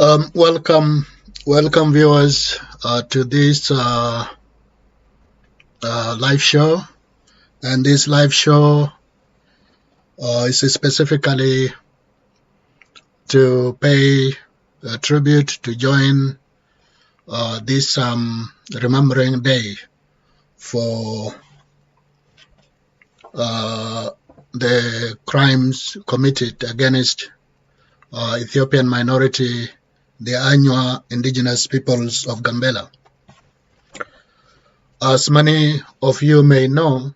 Welcome viewers to this live show. And this live show is specifically to pay tribute to join this Remembering Day for the crimes committed against Ethiopian minority, the Anywaa indigenous peoples of Gambela. As many of you may know,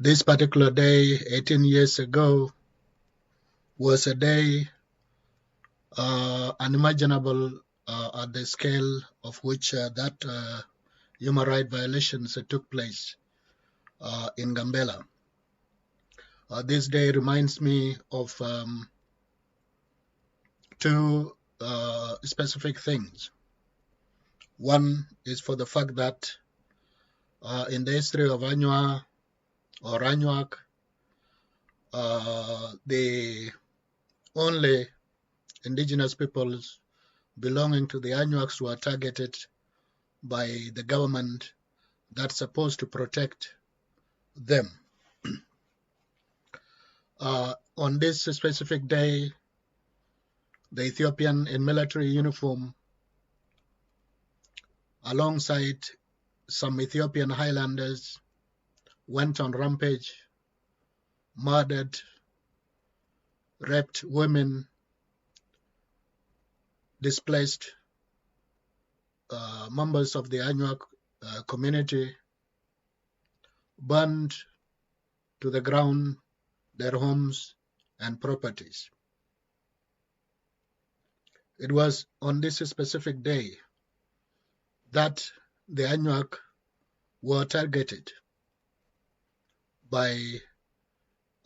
this particular day, 18 years ago, was a day unimaginable at the scale of which that human rights violations took place in Gambela. This day reminds me of two specific things. One is for the fact that in the history of Anywaa or Anuak, the only indigenous peoples belonging to the Anuaks were targeted by the government that's supposed to protect them. On this specific day, the Ethiopian in military uniform, alongside some Ethiopian highlanders, went on rampage, murdered, raped women, displaced members of the Anuak community, burned to the ground their homes and properties. It was on this specific day that the Anuak were targeted by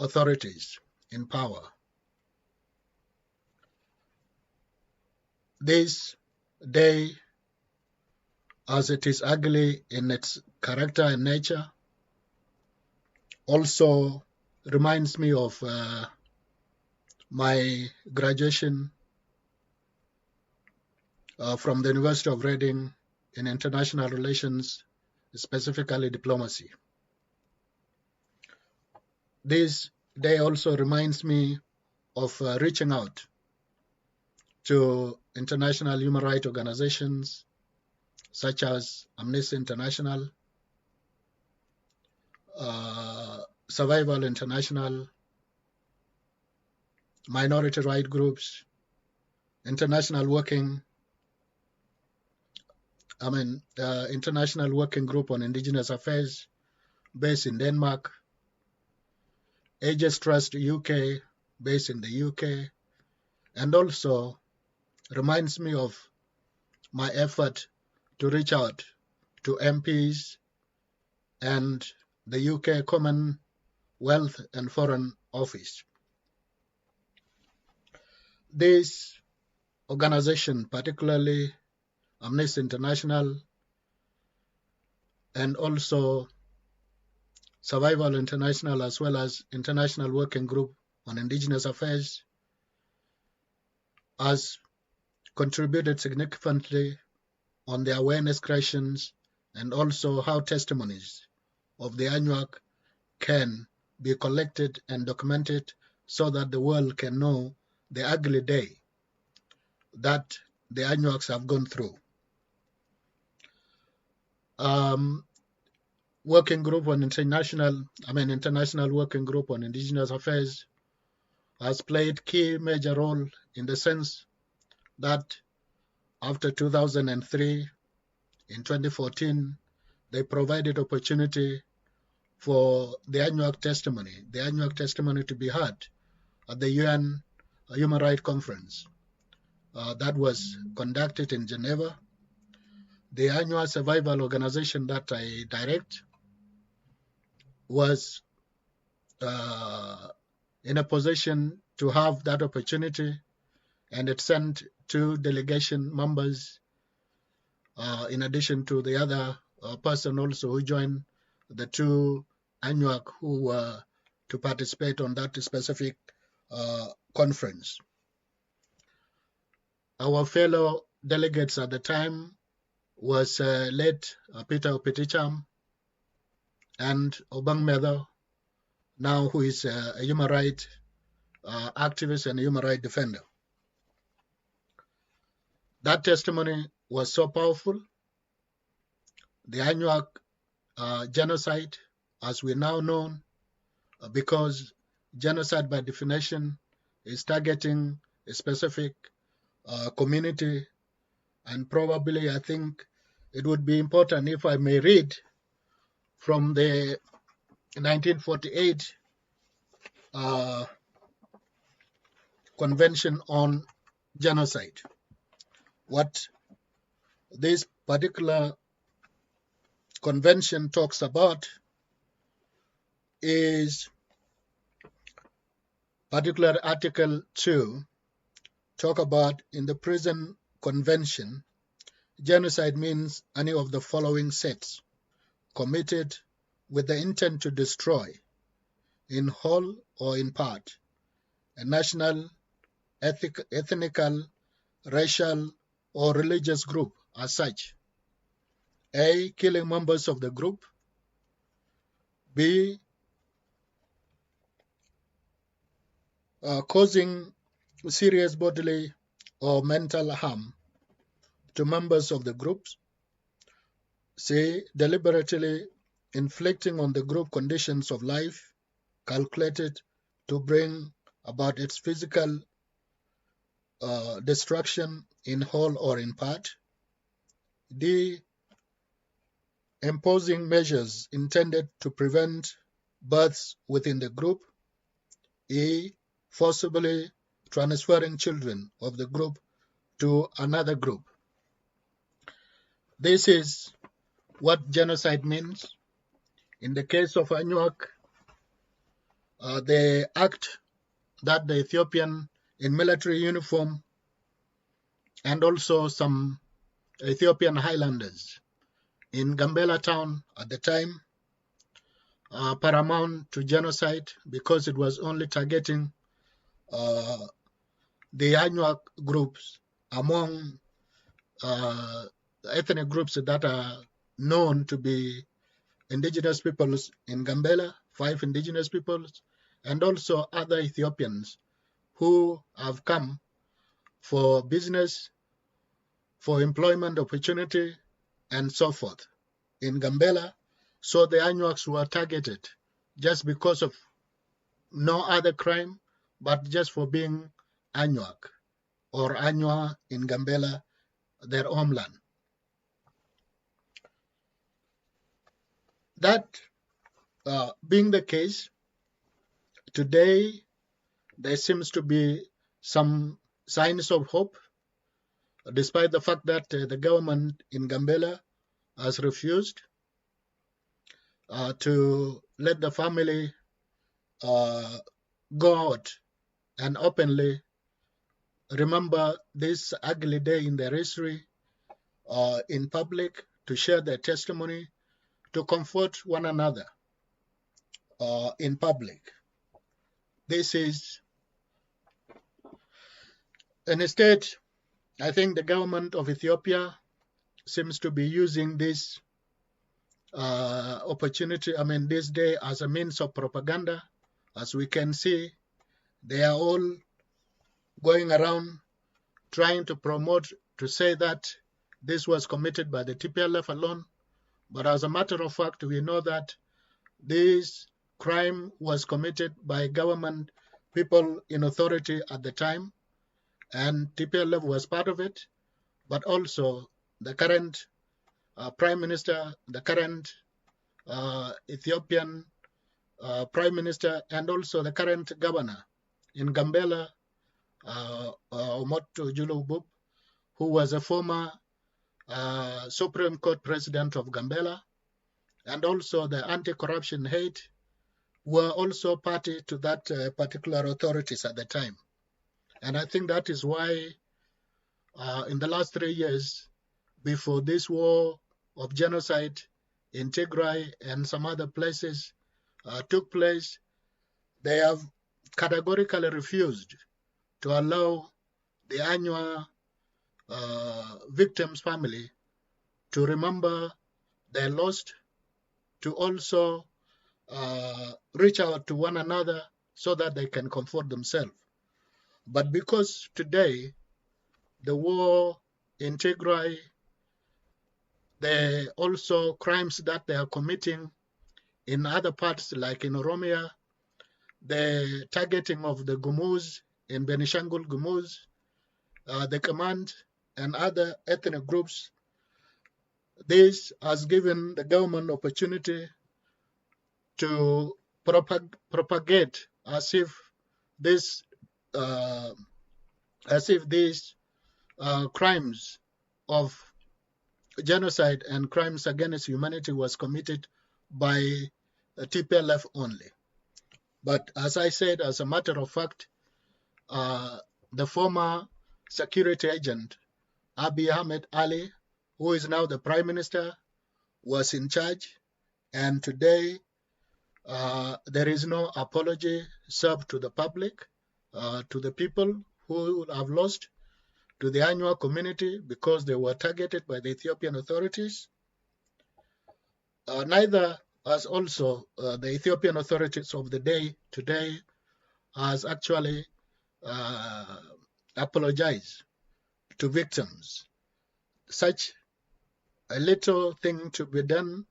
authorities in power. This day, as it is ugly in its character and nature, also reminds me of my graduation from the University of Reading in international relations, specifically diplomacy. This day also reminds me of reaching out to international human rights organizations such as Amnesty International, Survival International, minority rights groups, International Working Group on Indigenous Affairs based in Denmark, Aegis Trust UK based in the UK, and also reminds me of my effort to reach out to MPs and the UK Commonwealth and Foreign Office. This organization, particularly Amnesty International and also Survival International, as well as International Working Group on Indigenous Affairs, has contributed significantly on the awareness creations and also how testimonies of the Anuak can be collected and documented so that the world can know the ugly day that the Anuaks have gone through. International Working Group on Indigenous Affairs has played key major role in the sense that after 2003, in 2014, they provided opportunity for the Anuak testimony to be heard at the UN Human Rights Conference that was conducted in Geneva. The Annual Survival Organization that I direct was in a position to have that opportunity, and it sent 2 delegation members in addition to the other person also who joined the 2 Anuak who were to participate on that specific conference. Our fellow delegates at the time was late Peter Opiticham and Obang Medo, now who is a human rights activist and a human rights defender. That testimony was so powerful. The Anuak genocide, as we now know, because genocide by definition is targeting a specific community, and probably I think it would be important if I may read from the 1948 Convention on Genocide. What this particular convention talks about is particular Article 2 talk about in the prison convention, genocide means any of the following sets committed with the intent to destroy in whole or in part a national, ethnical, racial, or religious group as such. A, killing members of the group. B, causing serious bodily or mental harm to members of the groups. C, deliberately inflicting on the group conditions of life calculated to bring about its physical destruction in whole or in part. D, imposing measures intended to prevent births within the group. E, forcibly transferring children of the group to another group. This is what genocide means. In the case of Anuak, the act that the Ethiopian in military uniform and also some Ethiopian highlanders in Gambela town at the time paramount to genocide because it was only targeting the Anuak groups among ethnic groups that are known to be indigenous peoples in Gambela, 5 indigenous peoples, and also other Ethiopians who have come for business, for employment opportunity, and so forth in Gambela. So the Anuaks were targeted just because of no other crime, but just for being Anuak or Anua in Gambela, their homeland. That being the case, today there seems to be some signs of hope, despite the fact that the government in Gambela has refused to let the family go out and openly remember this ugly day in their history in public, to share their testimony, to comfort one another in public. This is, and instead, I think the government of Ethiopia seems to be using this opportunity, this day as a means of propaganda. As we can see, they are all going around trying to promote, to say that this was committed by the TPLF alone. But as a matter of fact, we know that this crime was committed by government people in authority at the time, and TPLF was part of it, but also the current Prime Minister, the current Ethiopian Prime Minister, and also the current governor in Gambela, Omoto Julubub, who was a former Supreme Court President of Gambela, and also the anti-corruption head, were also party to that particular authorities at the time. And I think that is why in the last 3 years, before this war of genocide in Tigray and some other places took place, they have categorically refused to allow the Anua victims' family to remember their lost, to also reach out to one another so that they can comfort themselves. But because today the war in Tigray, the also crimes that they are committing in other parts like in Oromia, the targeting of the Gumuz in Benishangul Gumuz, the command and other ethnic groups, this has given the government opportunity to propagate as if this uh, these crimes of genocide and crimes against humanity was committed by TPLF only. But as I said, as a matter of fact, the former security agent, Abiy Ahmed Ali, who is now the prime minister, was in charge. And today, there is no apology served to the public, to the people who have lost, to the Annual community because they were targeted by the Ethiopian authorities. Neither has also the Ethiopian authorities of the day today has actually apologized to victims. Such a little thing to be done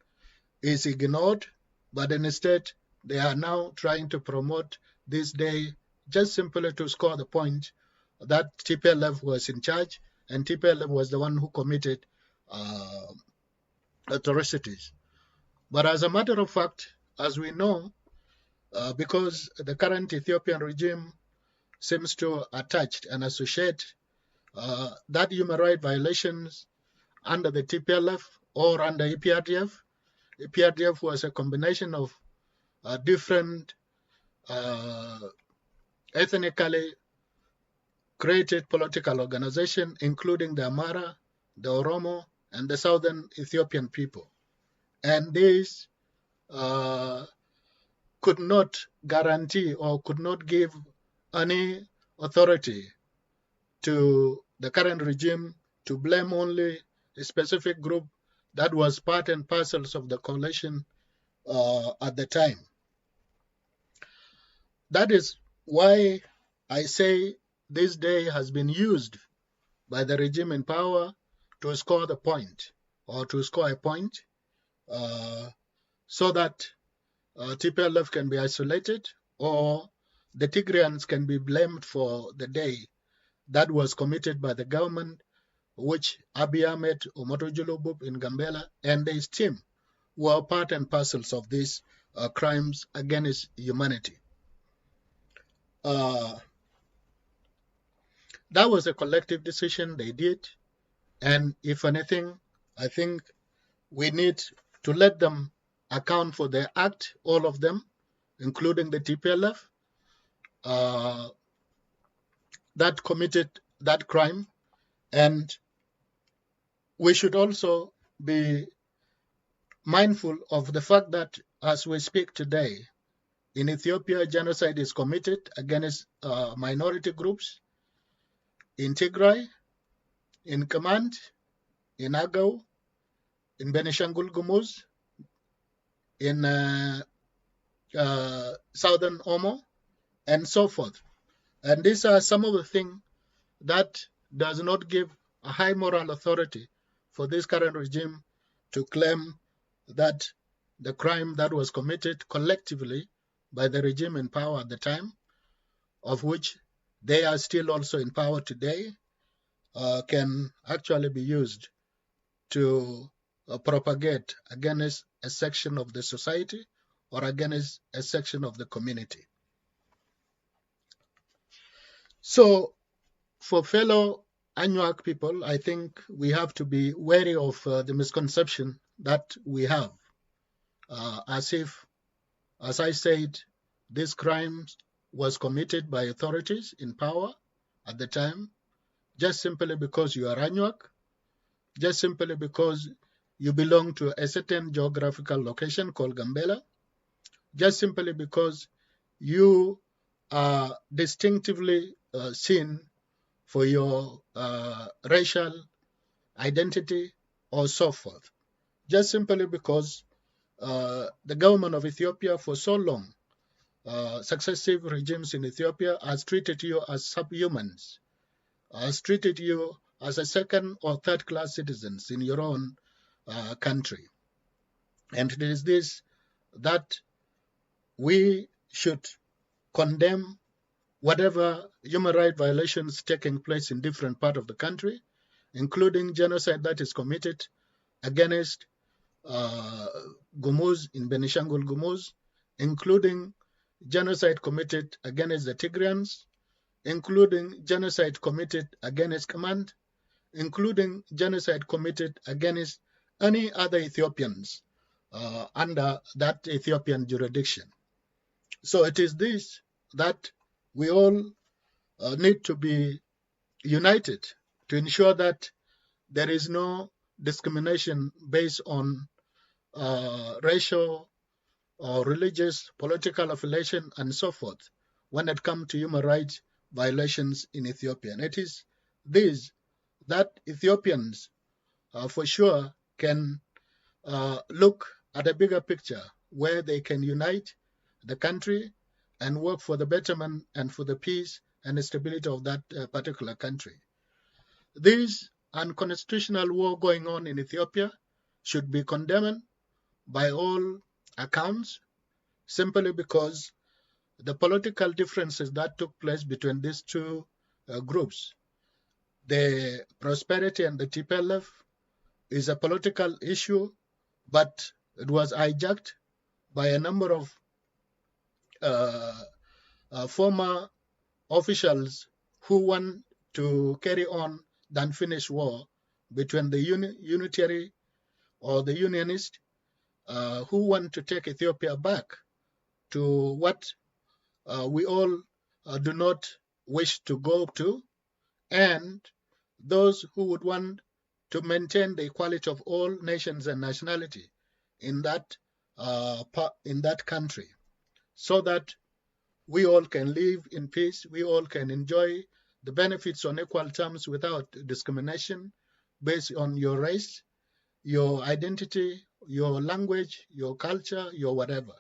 is ignored, but instead they are now trying to promote this day just simply to score the point that TPLF was in charge and TPLF was the one who committed atrocities. But as a matter of fact, as we know, because the current Ethiopian regime seems to attach and associate that human rights violations under the TPLF or under EPRDF. EPRDF was a combination of different ethnically created political organizations, including the Amara, the Oromo, and the southern Ethiopian people. And these could not guarantee or could not give any authority to the current regime to blame only a specific group that was part and parcels of the coalition at the time. That is why I say this day has been used by the regime in power to score the point or to score a point so that TPLF can be isolated or the Tigrayans can be blamed for the day that was committed by the government, which Abiy Ahmed, Omoto Julubub in Gambela, and his team were part and parcels of these crimes against humanity. That was a collective decision they did, and if anything, I think we need to let them account for their act, all of them, including the TPLF, that committed that crime. And we should also be mindful of the fact that as we speak today, in Ethiopia, genocide is committed against minority groups in Tigray, in Command, in Agau, in Benishangul Gumuz, in Southern Omo, and so forth. And these are some of the things that does not give a high moral authority for this current regime to claim that the crime that was committed collectively by the regime in power at the time, of which they are still also in power today, can actually be used to propagate against a section of the society or against a section of the community. So for fellow Anuak people, I think we have to be wary of the misconception that we have, as if, as I said, this crime was committed by authorities in power at the time, just simply because you are Anuak, just simply because you belong to a certain geographical location called Gambela, just simply because you are distinctively seen for your racial identity or so forth, just simply because the government of Ethiopia for so long, successive regimes in Ethiopia has treated you as subhumans, has treated you as a second or third class citizens in your own country. And it is this that we should condemn whatever human rights violations taking place in different parts of the country, including genocide that is committed against Gumuz in Benishangul Gumuz, including genocide committed against the Tigrayans, including genocide committed against Command, including genocide committed against any other Ethiopians under that Ethiopian jurisdiction. So it is this that we all need to be united to ensure that there is no discrimination based on racial or religious, political affiliation, and so forth when it comes to human rights violations in Ethiopia. And it is this that Ethiopians for sure can look at a bigger picture where they can unite the country and work for the betterment and for the peace and the stability of that particular country. This unconstitutional war going on in Ethiopia should be condemned by all accounts, simply because the political differences that took place between these two groups, the prosperity and the TPLF, is a political issue, but it was hijacked by a number of former officials who want to carry on the unfinished war between the unitary or the unionist who want to take Ethiopia back to what we all do not wish to go to, and those who would want to maintain the equality of all nations and nationality in that country, so that we all can live in peace, we all can enjoy the benefits on equal terms without discrimination based on your race, your identity, your language, your culture, your whatever.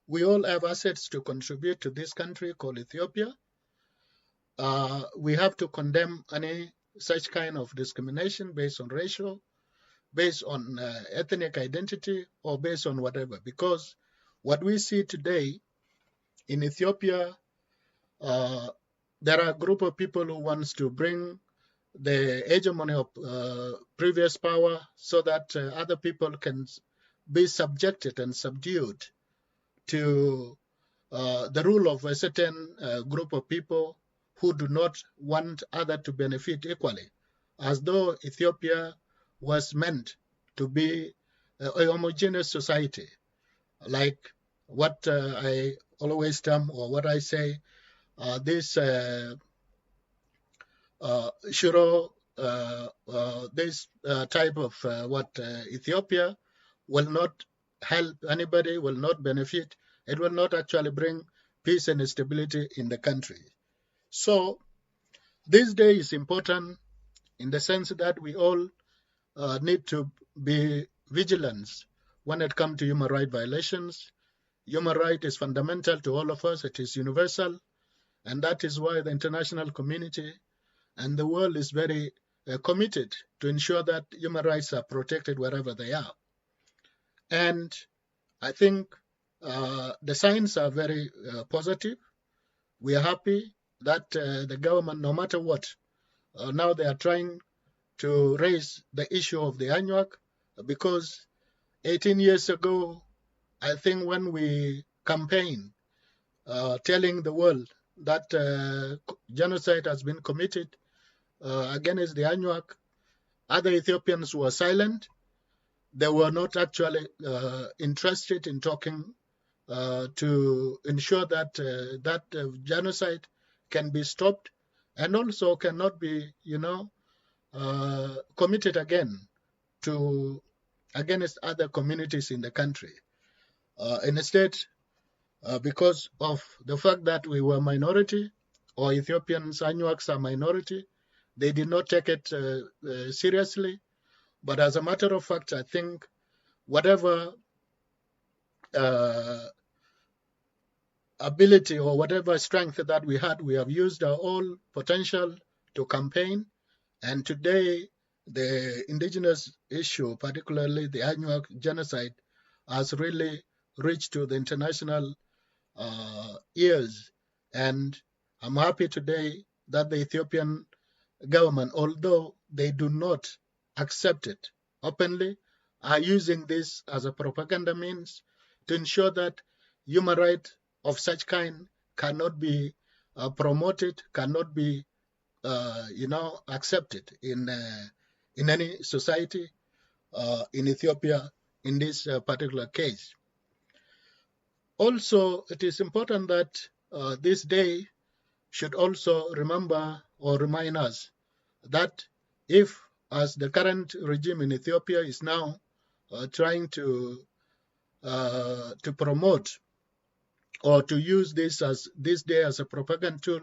We all have assets to contribute to this country called Ethiopia. We have to condemn any such kind of discrimination based on racial, based on ethnic identity, or based on whatever. Because what we see today in Ethiopia, there are a group of people who wants to bring the hegemony of previous power so that other people can be subjected and subdued to the rule of a certain group of people who do not want others to benefit equally, as though Ethiopia was meant to be a homogeneous society, like what I always term, or what I say, this Shiro, this type of Ethiopia will not help anybody, will not benefit. It will not actually bring peace and stability in the country. So this day is important in the sense that we all need to be vigilant when it comes to human rights violations. Human right is fundamental to all of us. It is universal. And that is why the international community and the world is very committed to ensure that human rights are protected wherever they are. And I think the signs are very positive. We are happy that the government, no matter what, now they are trying to raise the issue of the Anuak, because 18 years ago, I think when we campaigned telling the world that genocide has been committed against the Anuak, other Ethiopians were silent. They were not actually interested in talking to ensure that that genocide can be stopped and also cannot be, committed again against other communities in the country. Instead, because of the fact that we were minority, or Ethiopians, Anuaks are minority, they did not take it seriously. But as a matter of fact, I think whatever ability or whatever strength that we had, we have used our whole potential to campaign. And today, the indigenous issue, particularly the Anuak genocide, has really reached to the international ears. And I'm happy today that the Ethiopian government, although they do not accept it openly, are using this as a propaganda means to ensure that human rights of such kind cannot be promoted, cannot be, accepted in any society in Ethiopia in this particular case. Also, it is important that this day should also remember or remind us that if, as the current regime in Ethiopia is now trying to promote or to use this day as a propaganda tool,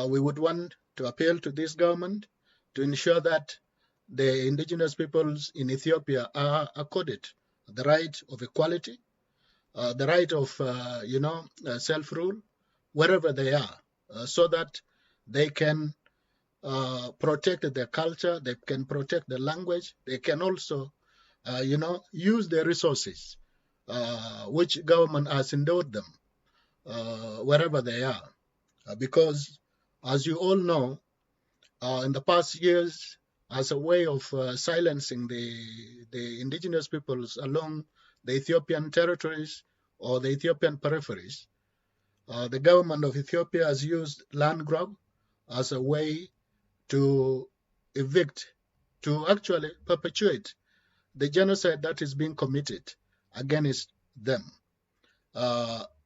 we would want to appeal to this government to ensure that the indigenous peoples in Ethiopia are accorded the right of equality, the right of self-rule wherever they are, so that they can protect their culture, they can protect the language, they can also, use the resources which government has endowed them wherever they are. Because, as you all know, in the past years, as a way of silencing the indigenous peoples along the Ethiopian territories or the Ethiopian peripheries, the government of Ethiopia has used land grab as a way to evict, to actually perpetuate the genocide that is being committed against them.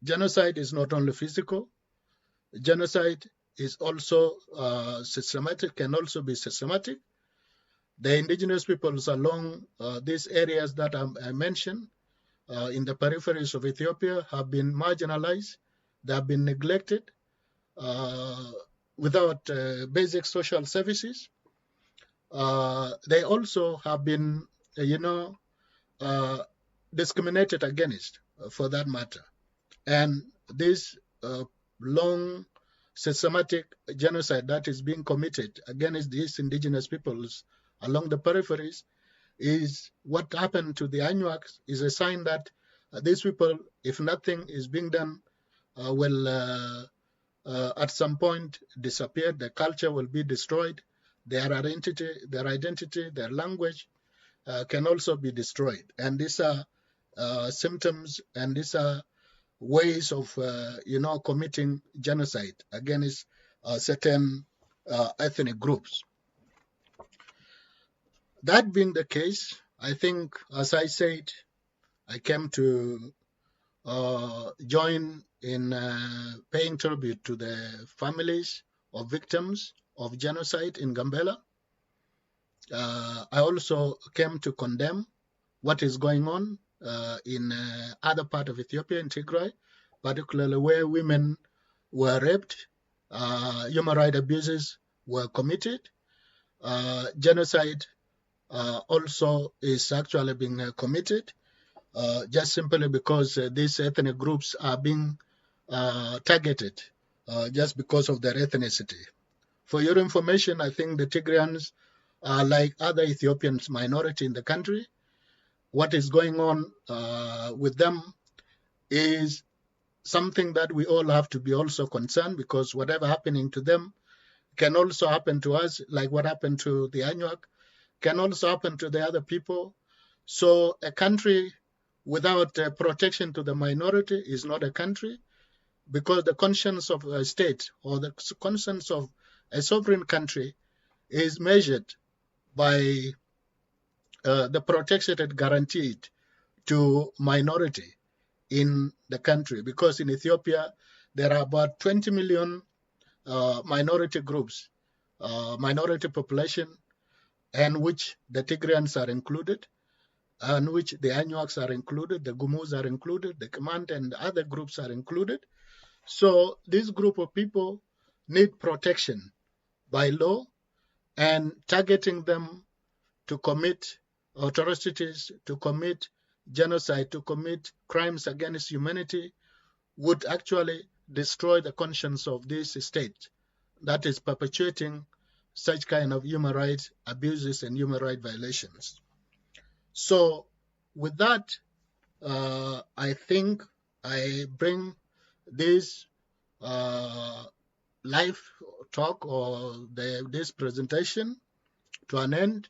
Genocide is not only physical, genocide is also systematic, can also be systematic. The indigenous peoples along these areas that I mentioned in the peripheries of Ethiopia have been marginalized, they have been neglected without basic social services. They also have been, discriminated against for that matter. And this long systematic genocide that is being committed against these indigenous peoples along the peripheries is what happened to the Anuaks, is a sign that these people, if nothing is being done, will at some point disappear. Their culture will be destroyed. Their identity, their language can also be destroyed. And these are symptoms, and these are ways of, committing genocide against certain ethnic groups. That being the case, I think, as I said, I came to join in paying tribute to the families of victims of genocide in Gambela. I also came to condemn what is going on in other part of Ethiopia, in Tigray, particularly where women were raped, human rights abuses were committed. Genocide also is actually being committed, just simply because these ethnic groups are being targeted just because of their ethnicity. For your information, I think the Tigrayans are like other Ethiopians minority in the country. What is going on with them is something that we all have to be also concerned, because whatever happening to them can also happen to us, like what happened to the Anuak, can also happen to the other people. So a country without protection to the minority is not a country, because the conscience of a state or the conscience of a sovereign country is measured by the protection it guaranteed to minority in the country. Because in Ethiopia, there are about 20 million minority groups, minority population, and which the Tigrayans are included, and which the Anuaks are included, the Gumus are included, the Command and other groups are included. So this group of people need protection by law, and targeting them to commit atrocities, to commit genocide, to commit crimes against humanity would actually destroy the conscience of this state that is perpetuating such kind of human rights abuses and human rights violations. So with that, I think I bring this live talk or this presentation to an end.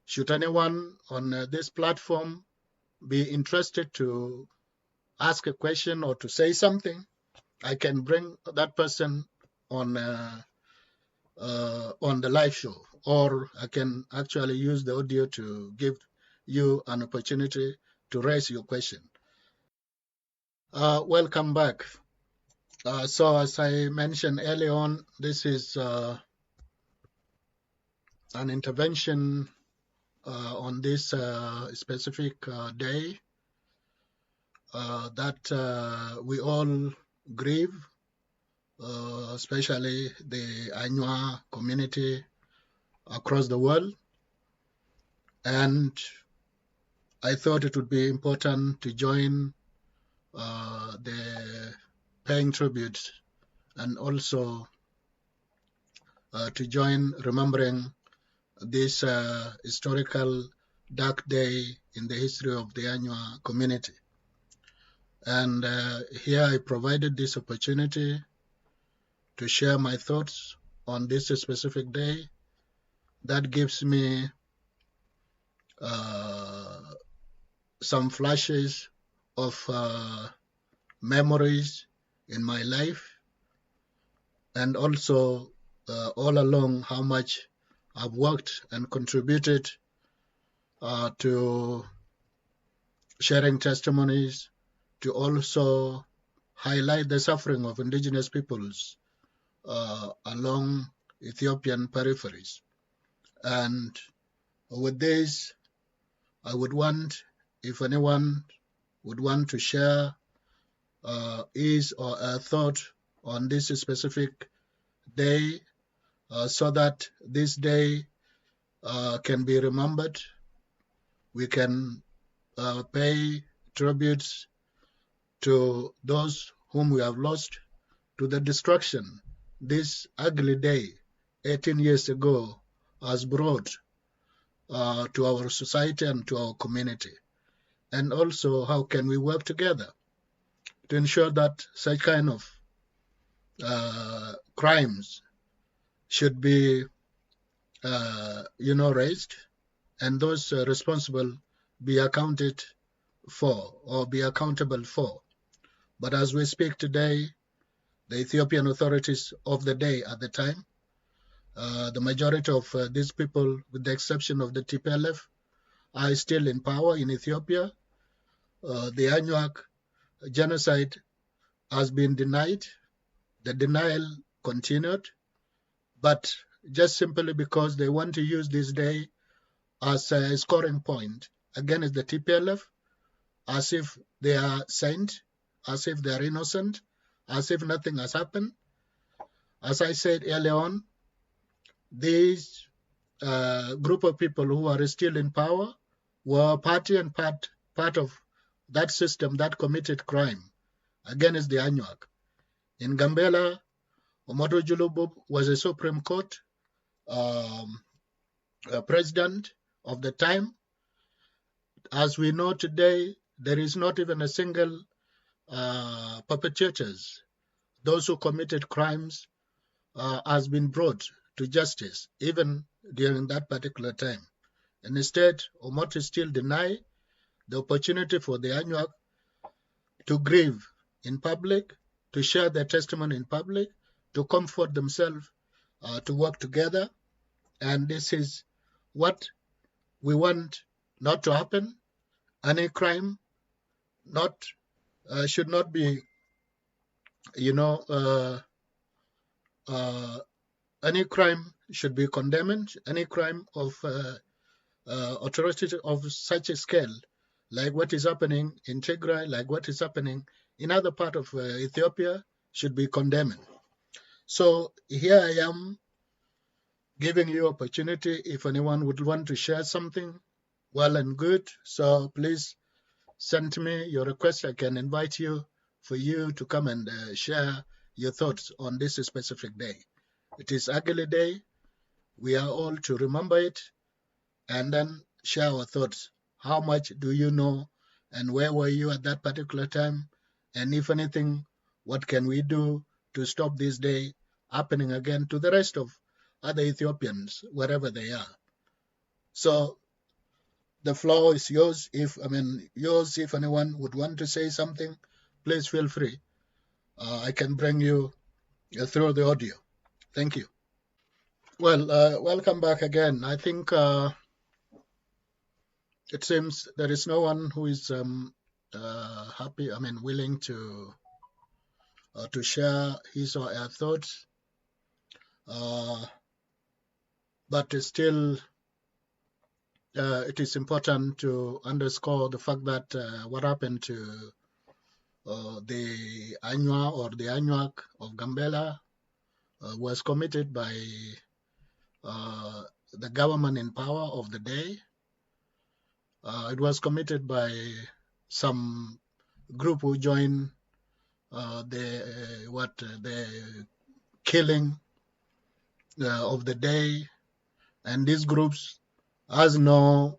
Should anyone on this platform be interested to ask a question or to say something, I can bring that person on the live show, or I can actually use the audio to give you an opportunity to raise your question. Welcome back. So as I mentioned earlier on, this is an intervention on this specific day that we all grieve, especially the Anywaa community across the world. And I thought it would be important to join the paying tribute and also to join remembering this historical dark day in the history of the Anywaa community. And here I provided this opportunity to share my thoughts on this specific day. That gives me some flashes of memories in my life, and also all along how much I've worked and contributed to sharing testimonies, to also highlight the suffering of indigenous peoples along Ethiopian peripheries. And with this, I would want, if anyone would want to share his or her thought on this specific day, so that this day can be remembered. We can pay tributes to those whom we have lost, to the destruction this ugly day 18 years ago has brought to our society and to our community. And also, how can we work together to ensure that such kind of crimes should be, raised, and those responsible be accounted for or be accountable for. But as we speak today, the Ethiopian authorities of the day at the time, the majority of these people, with the exception of the TPLF, are still in power in Ethiopia. The Anuak genocide has been denied. The denial continued, but just simply because they want to use this day as a scoring point against the TPLF, as if they are saint, as if they are innocent, as if nothing has happened. As I said earlier on, these group of people who are still in power were party and part of that system that committed crime against the Anuak. In Gambela, Omoto Julubub was a Supreme Court president of the time. As we know today, there is not even a single perpetrators. Those who committed crimes has been brought to justice, even during that particular time. And instead, Omoto still deny the opportunity for the Anuak to grieve in public, to share their testimony in public, to comfort themselves, to work together. And this is what we want not to happen. Any crime should not be, any crime should be condemned. Any crime of authority of such a scale, like what is happening in Tigray, like what is happening in other part of Ethiopia, should be condemned. So here I am giving you opportunity if anyone would want to share something, well and good. So please send me your request. I can invite you for you to come and share your thoughts on this specific day. It is Ugly Day. We are all to remember it and then share our thoughts. How much do you know and where were you at that particular time? And if anything, what can we do to stop this day happening again to the rest of other Ethiopians, wherever they are? So the floor is yours. If anyone would want to say something, please feel free. I can bring you through the audio. Thank you. Well, welcome back again. I think it seems there is no one who is willing to share his or her thoughts. But still, it is important to underscore the fact that what happened to the Anywaa or the Anuak of Gambela was committed by the government in power of the day. It was committed by some group who joined the killing of the day, and these groups has no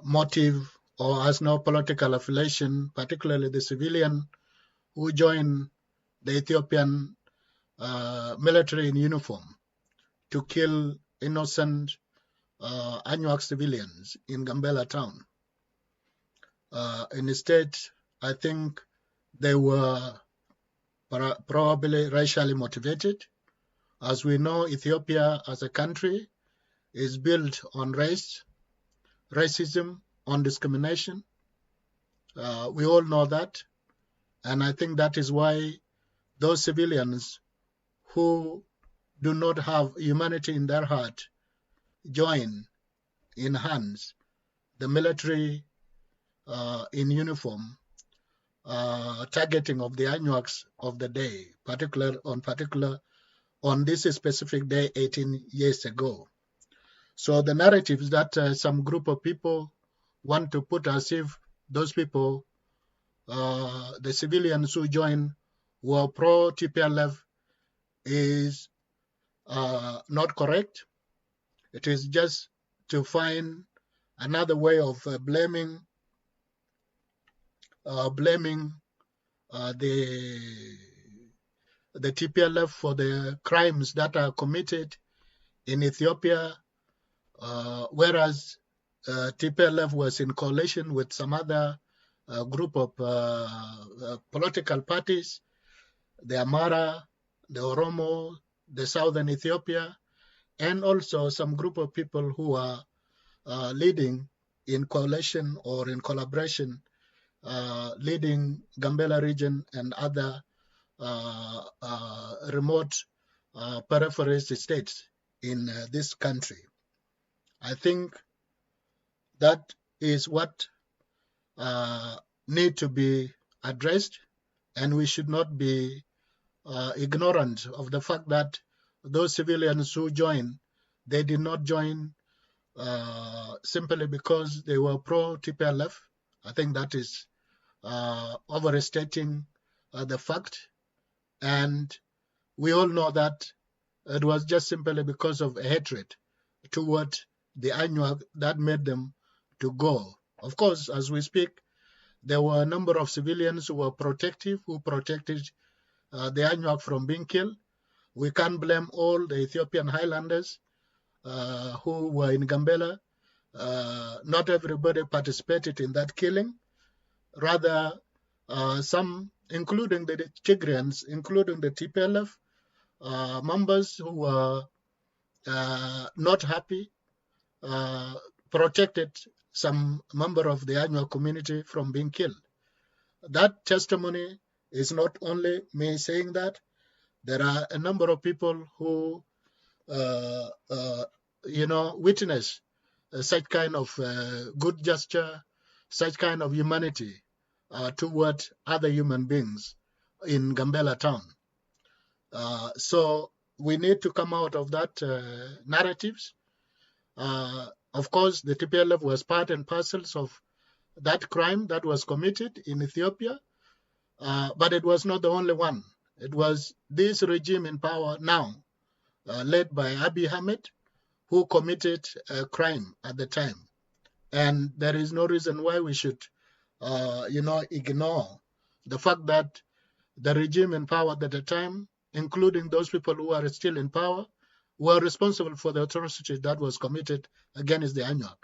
motive or has no political affiliation, particularly the civilian who joined the Ethiopian military in uniform to kill innocent Anuak civilians in Gambela town. Instead, I think they were probably racially motivated. As we know, Ethiopia as a country is built on race, racism, on discrimination. We all know that. And I think that is why those civilians who do not have humanity in their heart join in hands the military in uniform targeting of the Anuaks of the day, particular on this specific day 18 years ago. So the narratives that some group of people want to put as if those people, the civilians who joined, were pro-TPLF is not correct. It is just to find another way of blaming the TPLF for the crimes that are committed in Ethiopia, whereas TPLF was in coalition with some other group of political parties, the Amara, the Oromo, the Southern Ethiopia, and also some group of people who are leading in coalition or in collaboration, leading Gambela region and other remote peripheral states in this country. I think that is what need to be addressed, and we should not be ignorant of the fact that those civilians who joined, they did not join simply because they were pro-TPLF. I think that is overstating the fact. And we all know that it was just simply because of a hatred toward the Anuak that made them to go. Of course, as we speak, there were a number of civilians who were protective, who protected the Anuak from being killed. We can't blame all the Ethiopian highlanders who were in Gambela. Not everybody participated in that killing. Rather, some, including the Tigrayans, including the TPLF members who were not happy, protected some member of the Anuak community from being killed. That testimony is not only me saying that. There are a number of people who, witness such kind of good gesture, such kind of humanity toward other human beings in Gambela town. So we need to come out of that narratives. Of course, the TPLF was part and parcels of that crime that was committed in Ethiopia, but it was not the only one. It was this regime in power now, led by Abiy Ahmed, who committed a crime at the time. And there is no reason why we should, ignore the fact that the regime in power at the time, including those people who are still in power, were responsible for the atrocity that was committed against the Anuak.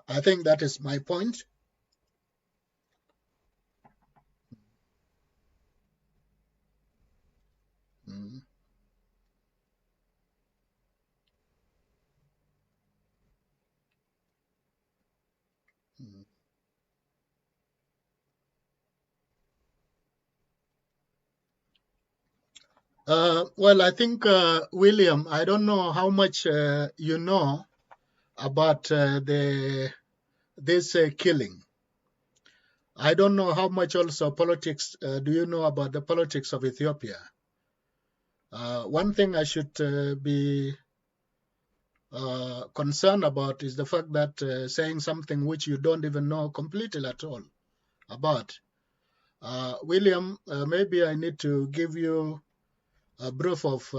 I think that is my point. Mm. Mm. Well, I think, William, I don't know how much you know about this killing. I don't know how much also politics do you know about the politics of Ethiopia. One thing I should be concerned about is the fact that saying something which you don't even know completely at all about. William, maybe I need to give you a brief of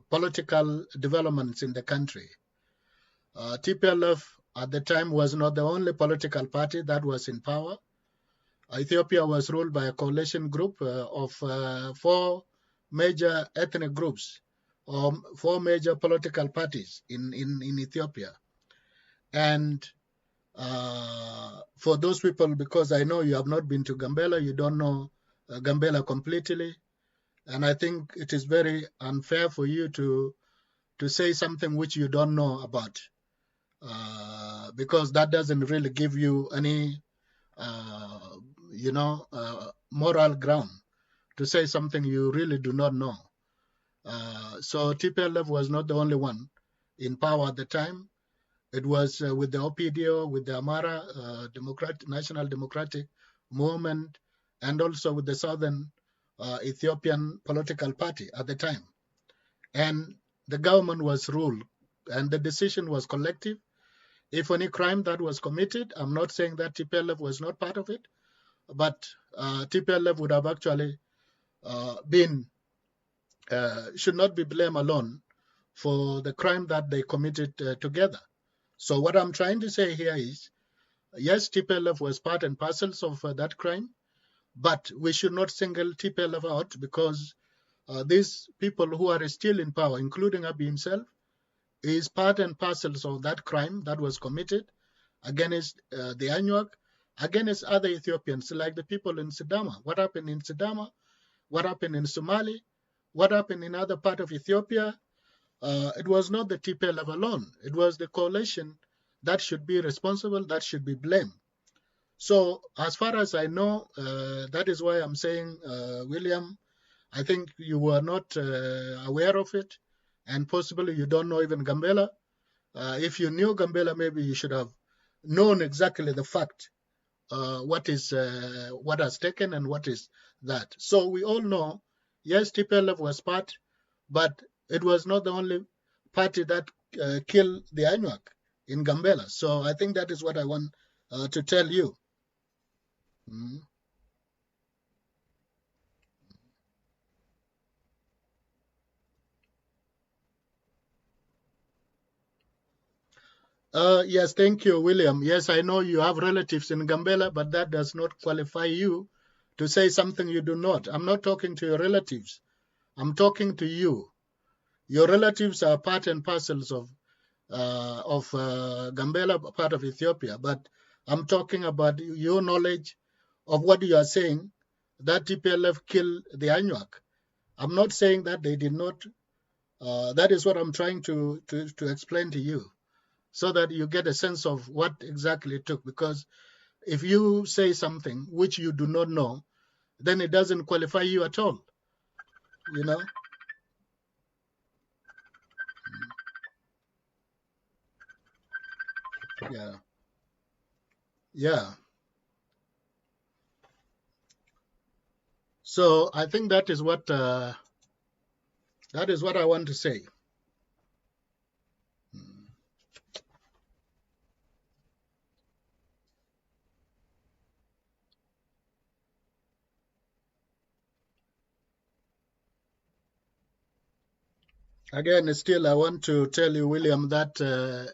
political developments in the country. TPLF at the time was not the only political party that was in power. Ethiopia was ruled by a coalition group of four major ethnic groups, or four major political parties in Ethiopia. And for those people, because I know you have not been to Gambela, you don't know Gambela completely, and I think it is very unfair for you to say something which you don't know about, because that doesn't really give you any, moral ground to say something you really do not know. So TPLF was not the only one in power at the time. It was with the OPDO, with the Amara National Democratic Movement, and also with the Southern Ethiopian political party at the time. And the government was ruled, and the decision was collective. If any crime that was committed, I'm not saying that TPLF was not part of it, but TPLF would have actually should not be blamed alone for the crime that they committed together. So what I'm trying to say here is, yes, TPLF was part and parcels of that crime, but we should not single TPLF out, because these people who are still in power, including Abiy himself, is part and parcels of that crime that was committed against the Anuak, against other Ethiopians, like the people in Sidama. What happened in Sidama? What happened in Somali? What happened in other part of Ethiopia? It was not the TPLF alone. It was the coalition that should be responsible, that should be blamed. So as far as I know, that is why I'm saying, William, I think you were not aware of it, and possibly you don't know even Gambela. If you knew Gambela, maybe you should have known exactly the fact, what has taken and what is that. So we all know, yes, TPLF was part, but it was not the only party that killed the Anuak in Gambela. So I think that is what I want to tell you. Mm. Yes, thank you, William. Yes, I know you have relatives in Gambela, but that does not qualify you to say something you do not. I'm not talking to your relatives. I'm talking to you. Your relatives are part and parcels of Gambela, part of Ethiopia, but I'm talking about your knowledge of what you are saying, that TPLF killed the Anuak. I'm not saying that they did not. That is what I'm trying to explain to you, so that you get a sense of what exactly it took. Because if you say something which you do not know, then it doesn't qualify you at all. You know? Yeah. Yeah. So I think that is what I want to say. Again, still, I want to tell you, William, that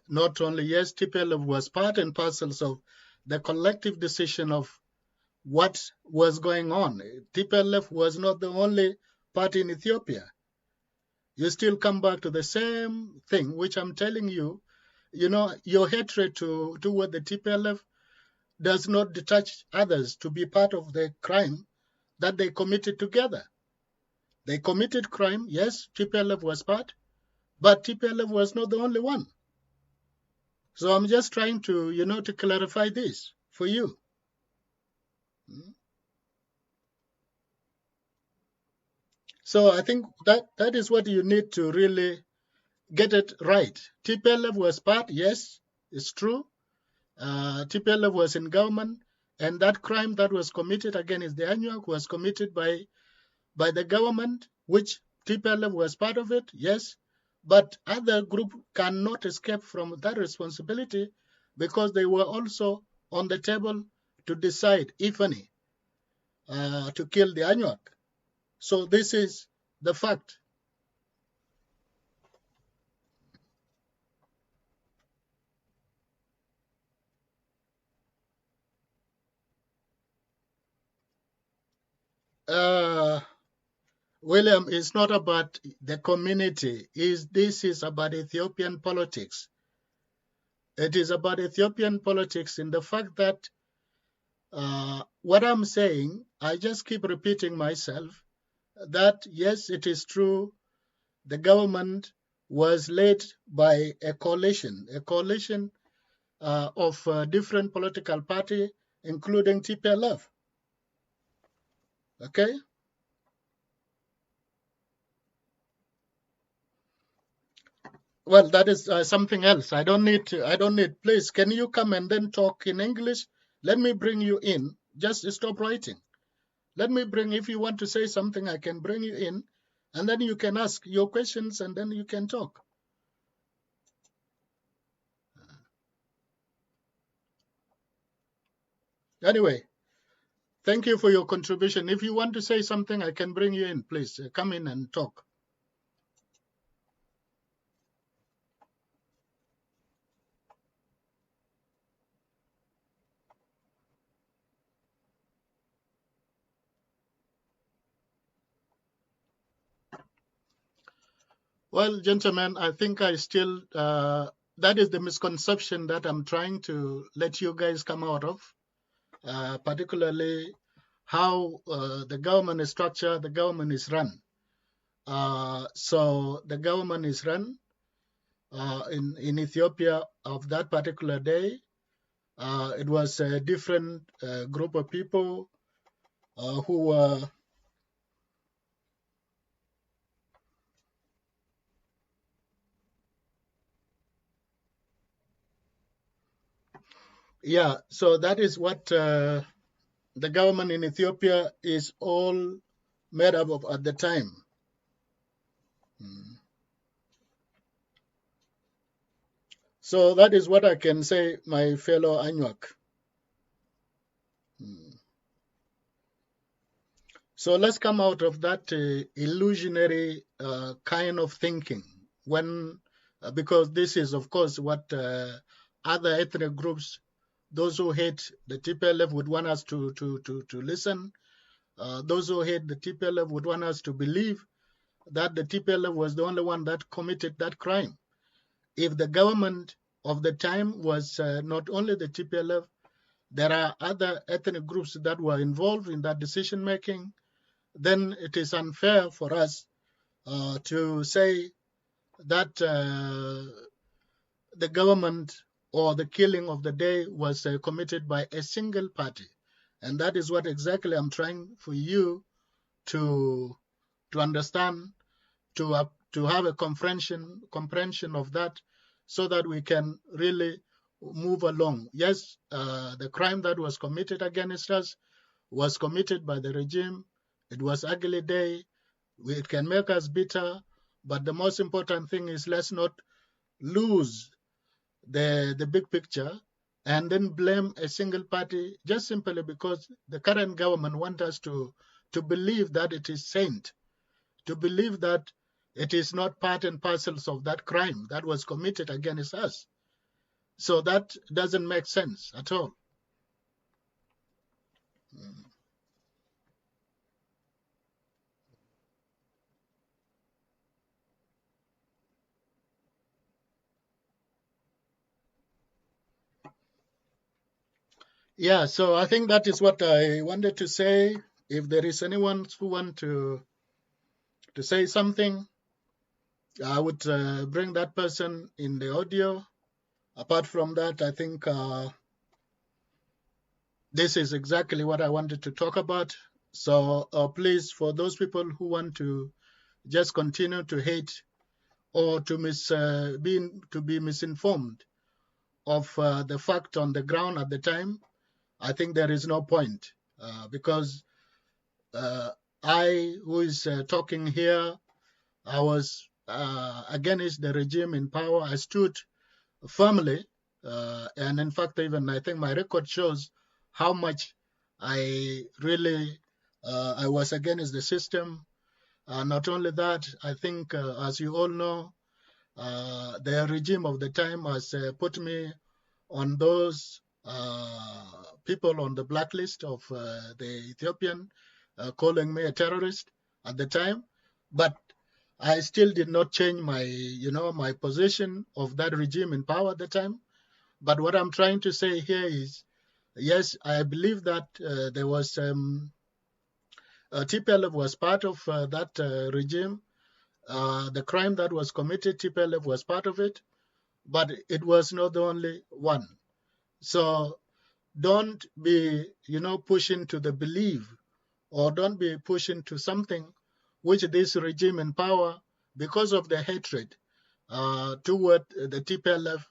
not only, yes, TPLF was part and parcels of the collective decision of what was going on. TPLF was not the only party in Ethiopia. You still come back to the same thing, which I'm telling you, your hatred toward the TPLF does not detach others to be part of the crime that they committed together. They committed crime, yes, TPLF was part, but TPLF was not the only one. So I'm just trying to, to clarify this for you. So I think that is what you need to really get it right. TPLF was part, yes, it's true. TPLF was in government, and that crime that was committed against the Anuak was committed by the government, which TPLF was part of it, yes. But other group cannot escape from that responsibility because they were also on the table to decide, if any, to kill the Anuak. So this is the fact. Uh, William, it's not about the community. This is about Ethiopian politics. It is about Ethiopian politics in the fact that what I'm saying, I just keep repeating myself, that yes, it is true, the government was led by a coalition of different political parties, including TPLF. Okay? Well, that is something else. I don't need. Please, can you come and then talk in English? Let me bring you in. Just stop writing. Let me bring. If you want to say something, I can bring you in, and then you can ask your questions, and then you can talk. Anyway, thank you for your contribution. If you want to say something, I can bring you in. Please come in and talk. Well, gentlemen, I think I still, that is the misconception that I'm trying to let you guys come out of, particularly how the government is structured, the government is run. So the government is run in Ethiopia of that particular day. It was a different group of people who were. Yeah, so that is what the government in Ethiopia is all made up of at the time. So that is what I can say, my fellow Anuak. So let's come out of that illusionary kind of thinking, when because this is, of course, what other ethnic groups, those who hate the TPLF, would want us to listen. Those who hate the TPLF would want us to believe that the TPLF was the only one that committed that crime. If the government of the time was not only the TPLF, there are other ethnic groups that were involved in that decision making, then it is unfair for us to say that the government or the killing of the day was committed by a single party. And that is what exactly I'm trying for you to understand, to have a comprehension of that, so that we can really move along. Yes, the crime that was committed against us was committed by the regime, It was ugly day. It can make us bitter, but the most important thing is let's not lose the big picture and then blame a single party just simply because the current government want us to believe that it is saint, to believe that it is not part and parcels of that crime that was committed against us. So that doesn't make sense at all. Yeah, so I think that is what I wanted to say. If there is anyone who want to say something, I would bring that person in the audio. Apart from that, I think this is exactly what I wanted to talk about. So please, for those people who want to just continue to hate or to be misinformed of the fact on the ground at the time, I think there is no point because I, who is talking here, I was against the regime in power. I stood firmly, and in fact, even I think my record shows how much I really I was against the system. Not only that, I think, as you all know, the regime of the time has put me on those people on the blacklist of the Ethiopian, calling me a terrorist at the time. But I still did not change my, my position of that regime in power at the time. But what I'm trying to say here is, yes, I believe that there was TPLF was part of that regime. The crime that was committed, TPLF was part of it, but it was not the only one. So don't be, pushing to the belief, or don't be pushing to something which this regime in power, because of the hatred toward the TPLF,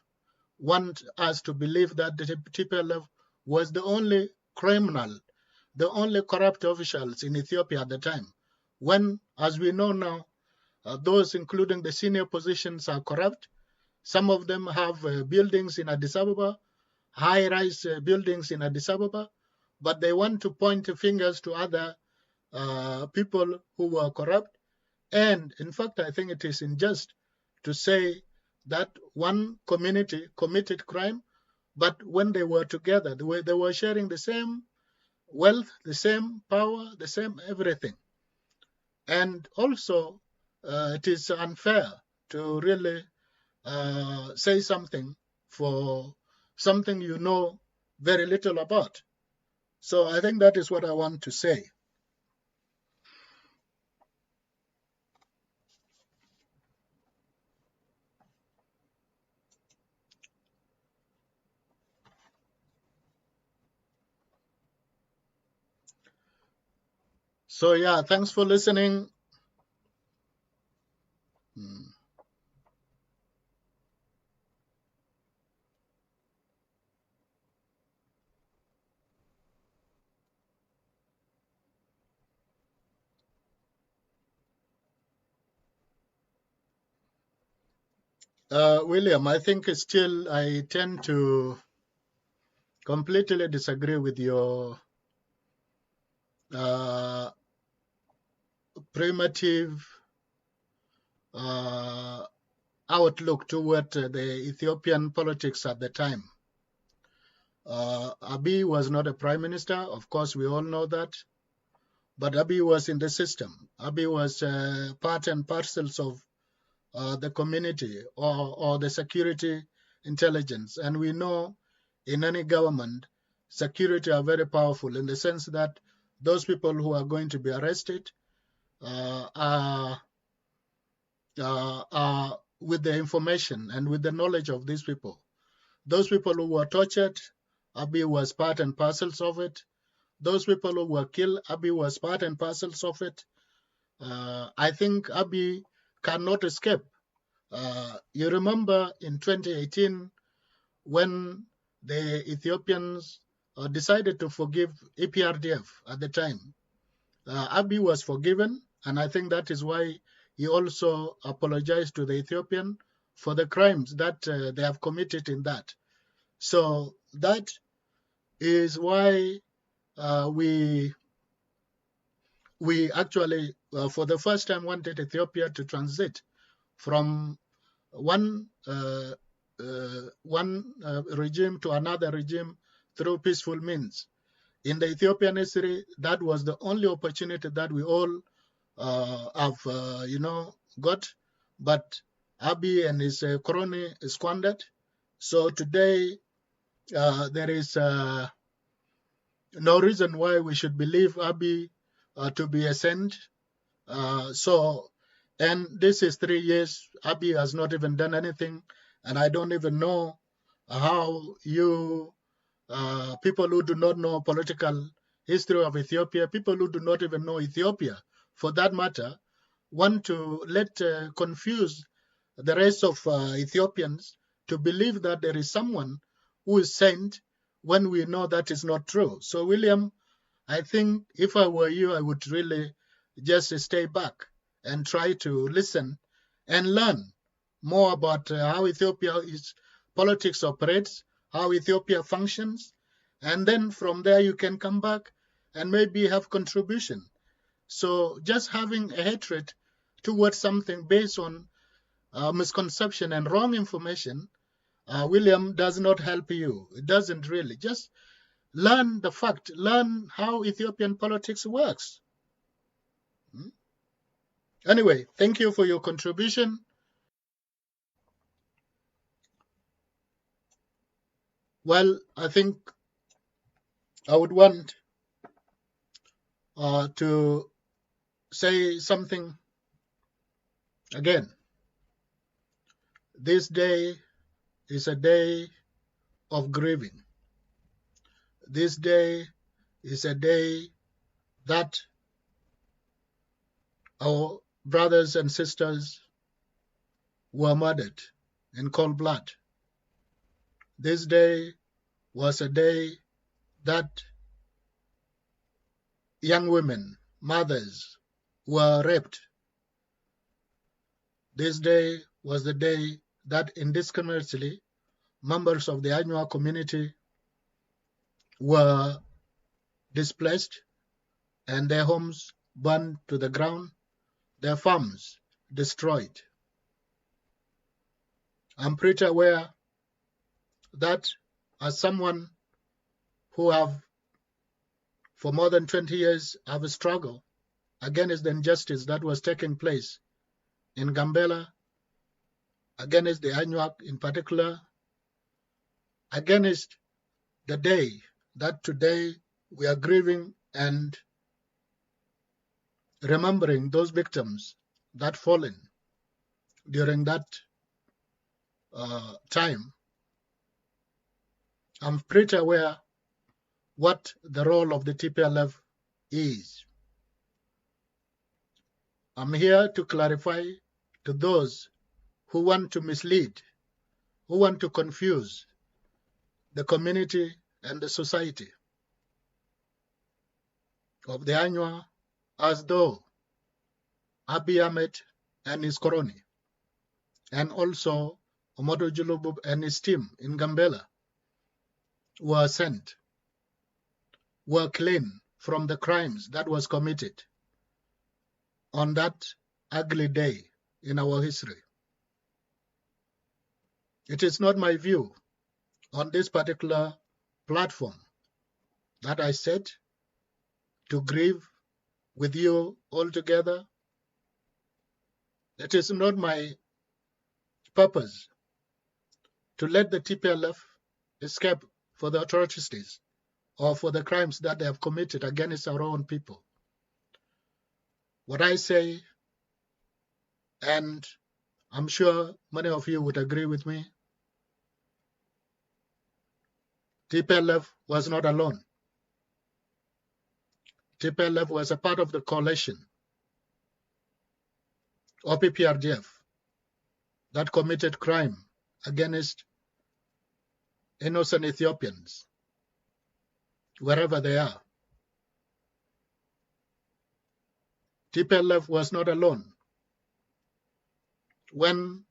want us to believe that the TPLF was the only criminal, the only corrupt officials in Ethiopia at the time. When, as we know now, those including the senior positions are corrupt. Some of them have buildings in Addis Ababa, high-rise buildings in Addis Ababa, but they want to point fingers to other people who were corrupt. And in fact, I think it is unjust to say that one community committed crime, but when they were together, they were sharing the same wealth, the same power, the same everything. And also, it is unfair to really say something for something you know very little about. So I think that is what I want to say. So yeah, thanks for listening. William, I think still I tend to completely disagree with your uh, primitive outlook toward the Ethiopian politics at the time. Abiy was not a prime minister, of course, we all know that, but Abiy was in the system. Abiy was part and parcels of the community or the security intelligence. And we know in any government, security are very powerful in the sense that those people who are going to be arrested are with the information and with the knowledge of these people. Those people who were tortured, Abiy was part and parcels of it. Those people who were killed, Abiy was part and parcels of it. I think Abiy cannot escape. You remember in 2018 when the Ethiopians decided to forgive EPRDF at the time. Abiy was forgiven, and I think that is why he also apologized to the Ethiopian for the crimes that they have committed in that. So that is why we actually, for the first time, wanted Ethiopia to transit from one regime to another regime through peaceful means. In the Ethiopian history, that was the only opportunity that we all have, got. But Abiy and his crony squandered. So today, there is no reason why we should believe Abiy to be a saint. And this is 3 years. Abiy has not even done anything, and I don't even know how you people who do not know political history of Ethiopia, people who do not even know Ethiopia, for that matter, want to confuse the rest of Ethiopians to believe that there is someone who is sent when we know that is not true. So, William, I think if I were you, I would really just stay back and try to listen and learn more about how Ethiopia's politics operates, how Ethiopia functions, and then from there you can come back and maybe have contribution. So just having a hatred towards something based on misconception and wrong information, William, does not help you. It doesn't really. Just learn the fact, learn how Ethiopian politics works. Anyway, thank you for your contribution. Well, I think I would want to say something again. This day is a day of grieving. This day is a day that our brothers and sisters were murdered in cold blood. This day was a day that young women, mothers, were raped. This day was the day that indiscriminately members of the Anywaa community were displaced and their homes burned to the ground, their farms destroyed. I'm pretty aware that as someone who have for more than 20 years have a struggle against the injustice that was taking place in Gambela, against the Anuak in particular, against the day that today we are grieving and remembering those victims that fallen during that time. I'm pretty aware what the role of the TPLF is. I'm here to clarify to those who want to mislead, who want to confuse the community and the society of the Anua as though Abiy Ahmed and his crony, and also Omodo Julubub and his team in Gambela were sent, were clean from the crimes that was committed on that ugly day in our history. It is not my view on this particular platform that I said to grieve with you all together. It is not my purpose to let the TPLF escape for the atrocities or for the crimes that they have committed against our own people. What I say, and I'm sure many of you would agree with me, TPLF was not alone. TPLF was a part of the coalition of PPRDF that committed crime against innocent Ethiopians, wherever they are. TPLF was not alone. When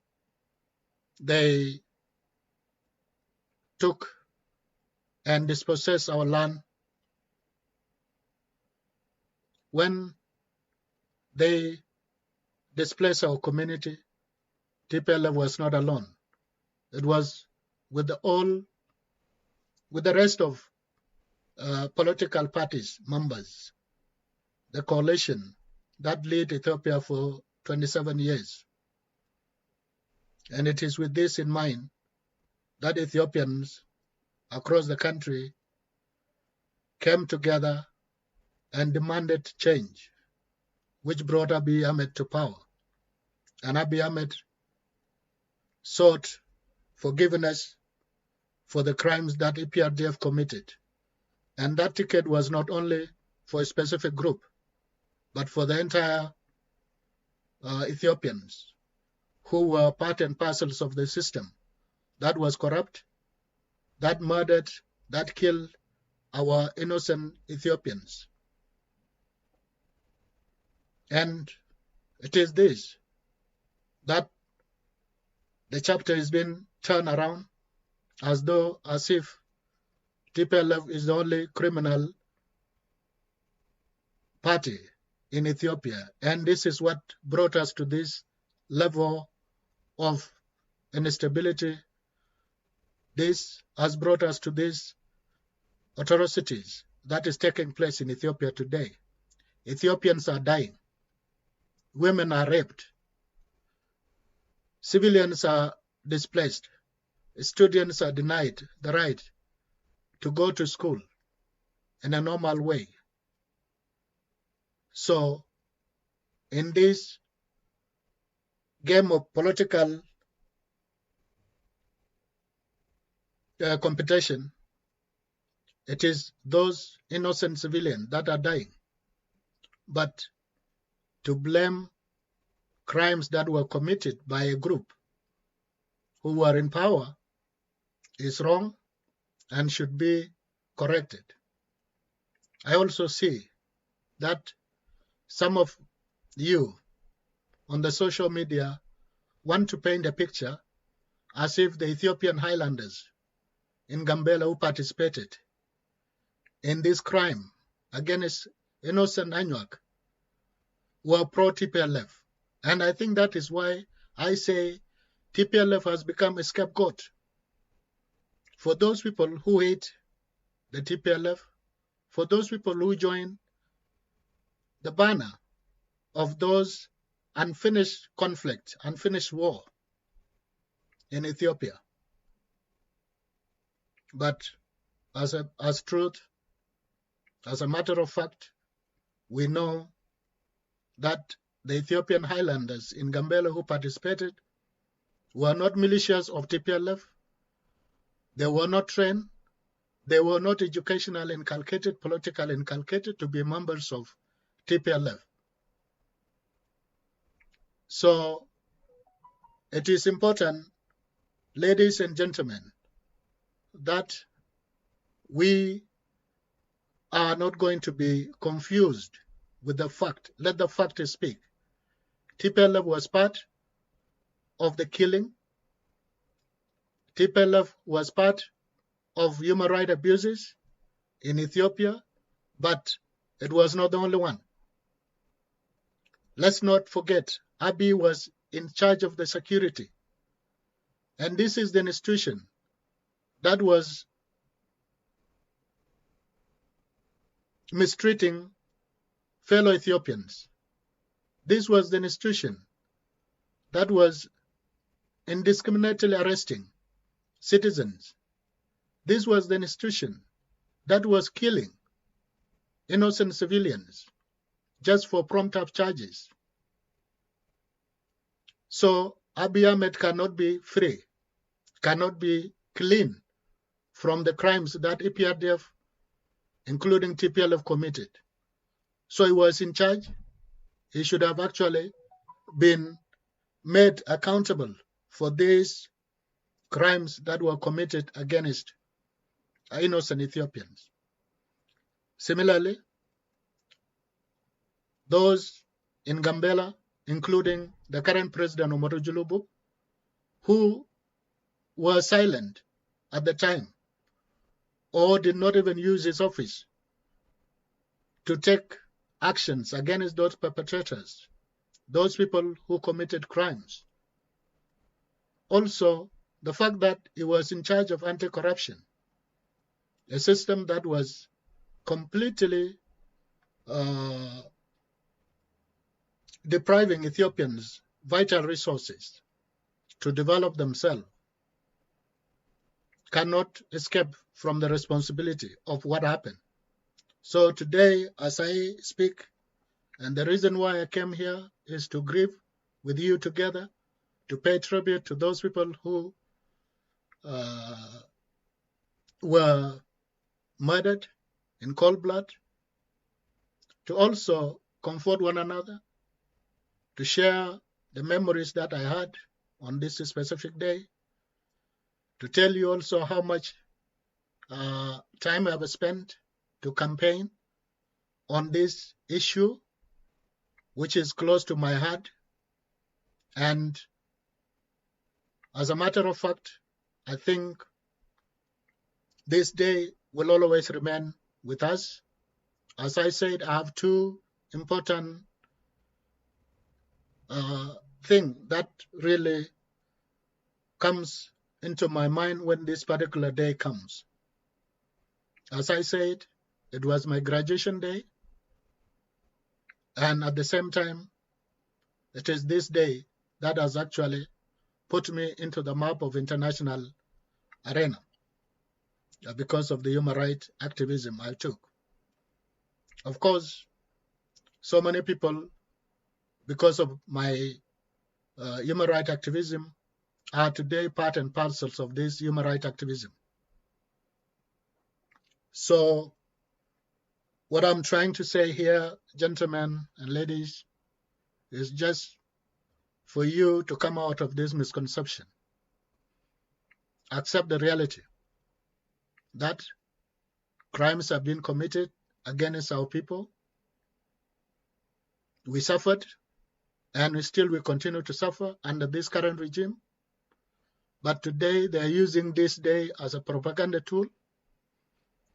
they took and dispossessed our land, when they displaced our community, TPLF was not alone. It was with the rest of political parties, members, the coalition that led Ethiopia for 27 years. And it is with this in mind that Ethiopians across the country came together and demanded change, which brought Abiy Ahmed to power. And Abiy Ahmed sought forgiveness for the crimes that EPRDF committed. And that ticket was not only for a specific group, but for the entire Ethiopians who were part and parcels of the system that was corrupt, that murdered, that killed our innocent Ethiopians. And it is this that the chapter is being turned around as if TPLF is the only criminal party in Ethiopia. And this is what brought us to this level of instability. This has brought us to these atrocities that is taking place in Ethiopia today. Ethiopians are dying. Women are raped. Civilians are displaced. Students are denied the right to go to school in a normal way. So, in this game of political competition, it is those innocent civilians that are dying. But to blame crimes that were committed by a group who were in power is wrong and should be corrected. I also see that some of you on the social media want to paint a picture as if the Ethiopian highlanders in Gambela who participated in this crime against innocent Anuak were pro-TPLF. And I think that is why I say TPLF has become a scapegoat for those people who hate the TPLF, for those people who join the banner of those unfinished conflict, unfinished war in Ethiopia. But as truth, as a matter of fact, we know that the Ethiopian highlanders in Gambela who participated were not militias of TPLF. They were not trained. They were not educationally inculcated, politically inculcated to be members of TPLF. So it is important, ladies and gentlemen, that we are not going to be confused with the fact. Let the fact speak. TPLF was part of the killing. TPLF was part of human rights abuses in Ethiopia, but it was not the only one. Let's not forget, Abiy was in charge of the security. And this is the institution that was mistreating fellow Ethiopians. This was the institution that was indiscriminately arresting citizens. This was the institution that was killing innocent civilians just for prompt up charges. So Abiy Ahmed cannot be free, cannot be clean from the crimes that EPRDF, including TPLF, committed. So he was in charge. He should have actually been made accountable for these crimes that were committed against innocent Ethiopians. Similarly, those in Gambela, including the current president Umaru Julubu, who were silent at the time or did not even use his office to take actions against those perpetrators, those people who committed crimes. Also, the fact that he was in charge of anti-corruption, a system that was completely depriving Ethiopians vital resources to develop themselves, cannot escape from the responsibility of what happened. So today, as I speak, and the reason why I came here is to grieve with you together, to pay tribute to those people who were murdered in cold blood, to also comfort one another, to share the memories that I had on this specific day, to tell you also how much time I have spent to campaign on this issue, which is close to my heart. And as a matter of fact, I think this day will always remain with us. As I said, I have two important things that really comes into my mind when this particular day comes. As I said, it was my graduation day, and at the same time, it is this day that has actually put me into the map of international arena because of the human rights activism I took. Of course, so many people, because of my human rights activism, are today part and parcels of this human rights activism. So what I'm trying to say here, gentlemen and ladies, is just for you to come out of this misconception. Accept the reality that crimes have been committed against our people. We suffered, and we still will continue to suffer under this current regime. But today they are using this day as a propaganda tool,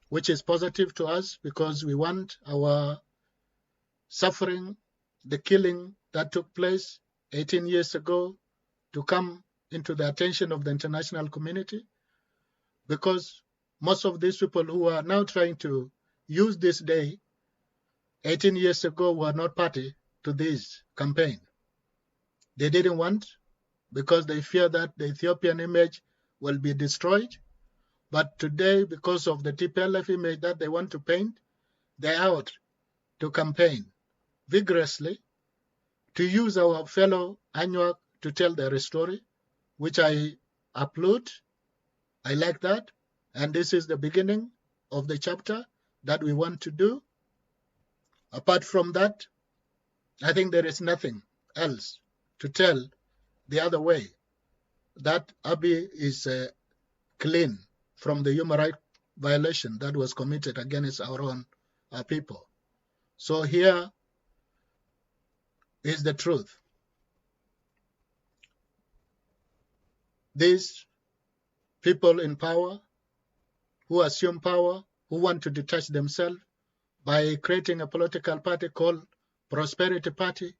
which is positive to us because we want our suffering, the killing that took place 18 years ago, to come into the attention of the international community, because most of these people who are now trying to use this day 18 years ago were not party to this campaign. They didn't want, because they fear that the Ethiopian image will be destroyed. But today, because of the TPLF image that they want to paint, they're out to campaign vigorously to use our fellow Anuak to tell their story, which I applaud. I like that. And this is the beginning of the chapter that we want to do. Apart from that, I think there is nothing else to tell the other way, that Abiy is clean from the human rights violation that was committed against our own people. So here is the truth. These people in power, who assume power, who want to detach themselves by creating a political party called Prosperity Party,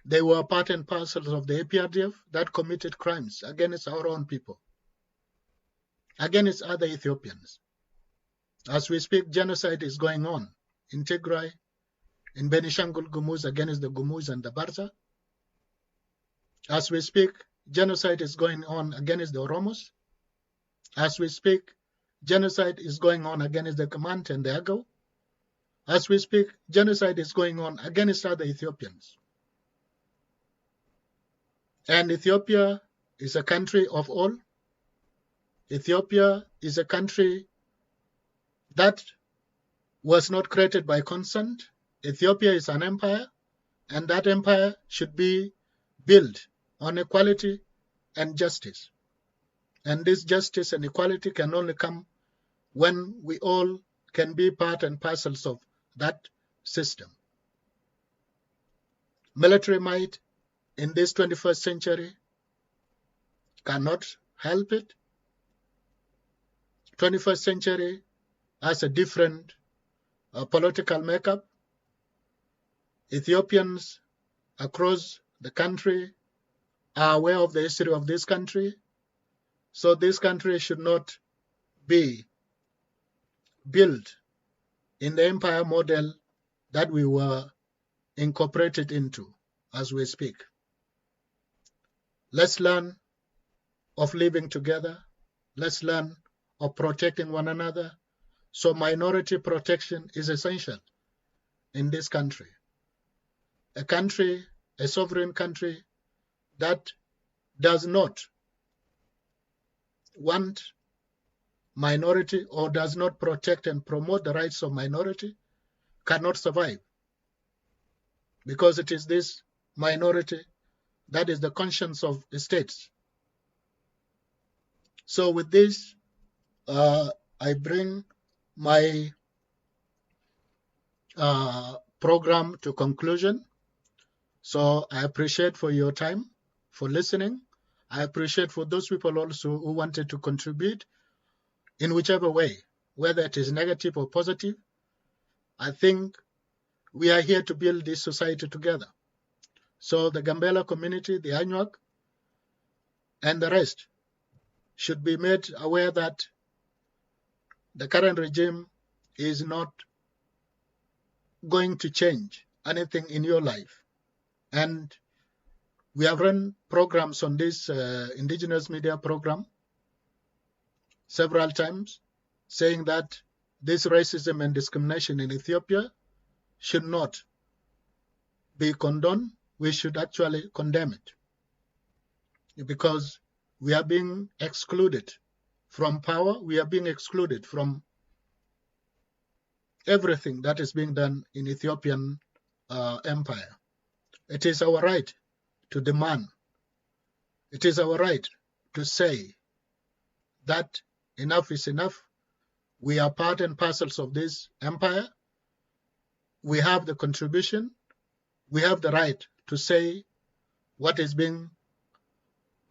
they were part and parcel of the APRDF that committed crimes against our own people, against other Ethiopians. As we speak, genocide is going on in Tigray, in Benishangul Gumuz against the Gumuz and the Barza. As we speak, genocide is going on against the Oromos. As we speak, genocide is going on against the Kamant and the Agaw. As we speak, genocide is going on against other Ethiopians. And Ethiopia is a country of all. Ethiopia is a country that was not created by consent. Ethiopia is an empire, and that empire should be built on equality and justice. And this justice and equality can only come when we all can be part and parcels of that system. Military might in this 21st century cannot help it. 21st century has a different political makeup. Ethiopians across the country are aware of the history of this country. So this country should not be built in the empire model that we were incorporated into as we speak. Let's learn of living together. Let's learn of protecting one another. So minority protection is essential in this country. A sovereign country that does not want minority or does not protect and promote the rights of minority cannot survive, because it is this minority that is the conscience of the states. So with this, I bring my program to conclusion. So I appreciate for your time, for listening. I appreciate for those people also who wanted to contribute in whichever way, whether it is negative or positive. I think we are here to build this society together. So the Gambela community, the Anuak, and the rest should be made aware that the current regime is not going to change anything in your life. And we have run programs on this indigenous media program several times, saying that this racism and discrimination in Ethiopia should not be condoned. We should actually condemn it, because we are being excluded from power. We are being excluded from everything that is being done in Ethiopian empire. It is our right to demand. It is our right to say that enough is enough. We are part and parcels of this empire. We have the contribution. We have the right to say what is being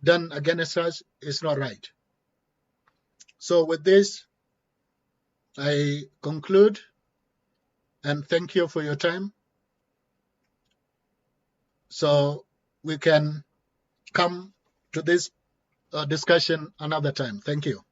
done against us is not right. So with this, I conclude and thank you for your time. So we can come to this discussion another time. Thank you.